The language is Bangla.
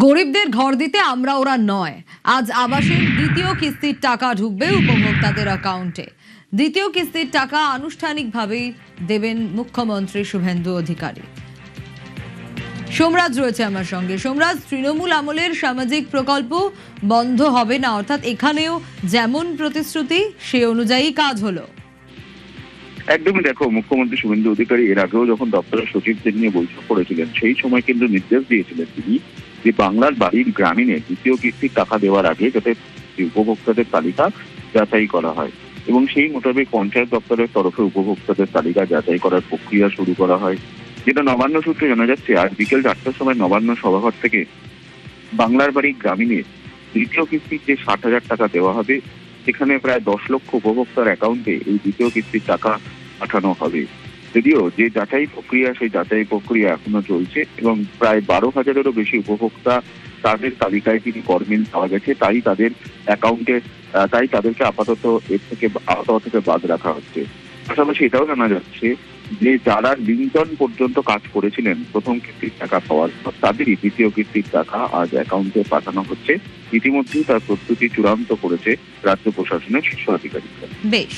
গরিবদের ঘর দিতে আমরা ওরা নয়। আজ আবাসের দ্বিতীয় কিস্তির টাকা ঢুকবে উপভোক্তাদের অ্যাকাউন্টে। দ্বিতীয় কিস্তির টাকা আনুষ্ঠানিকভাবেই দেবেন মুখ্যমন্ত্রী শুভেন্দু অধিকারী। সোমরাজ রয়েছে আমার সঙ্গে। সোমরাজ, তৃণমূল আমলের সামাজিক প্রকল্প বন্ধ হবে না, অর্থাৎ এখানেও যেমন প্রতিশ্রুতি সে অনুযায়ী কাজ হলো। একদমই দেখো, মুখ্যমন্ত্রী শুভেন্দু অধিকারী এর আগেও যখন দপ্তরের সচিবদের নিয়ে বৈঠক করেছিলেন, সেই সময় কিন্তু নির্দেশ দিয়েছিলেন তিনি যে বাংলার বাড়ির গ্রামীণে দ্বিতীয় কিস্তির টাকা দেওয়ার আগে যাতে উপভোক্তাদের তালিকা যাচাই করা হয় এবং সেই মোতাবেক পঞ্চায়েত দপ্তরের তরফে উপভোক্তাদের তালিকা যাচাই করার প্রক্রিয়া শুরু করা হয়। যেটা নবান্ন সূত্রে জানা যাচ্ছে, আজ বিকেল 4টার সময় নবান্ন সভাঘর থেকে বাংলার বাড়ি গ্রামীণে দ্বিতীয় কিস্তির যে 60,000 টাকা দেওয়া হবে, সেখানে প্রায় 10 লক্ষ উপভোক্তার অ্যাকাউন্টে এই দ্বিতীয় কিস্তির টাকা পাঠানো হবে। যদিও যে যাচাই প্রক্রিয়া, সেই যাচাই প্রক্রিয়া এখনো চলছে এবং প্রায় 12,000-এরও বেশি উপভোক্তা তাদের তালিকায় তিনি গরমিল পাওয়া গেছে, তাই তাদের অ্যাকাউন্টে তাদেরকে আপাতত থেকে বাদ রাখা হচ্ছে। পাশাপাশি এটাও জানা যাচ্ছে যে যারা লিঙ্কন পর্যন্ত কাজ করেছিলেন প্রথম কিস্তির টাকা পাওয়ার পর, তাদেরই দ্বিতীয় কিস্তির টাকা আজ অ্যাকাউন্টে পাঠানো হচ্ছে। ইতিমধ্যেই তার প্রস্তুতি চূড়ান্ত করেছে রাজ্য প্রশাসনের শীর্ষ আধিকারিকরা। বেশ।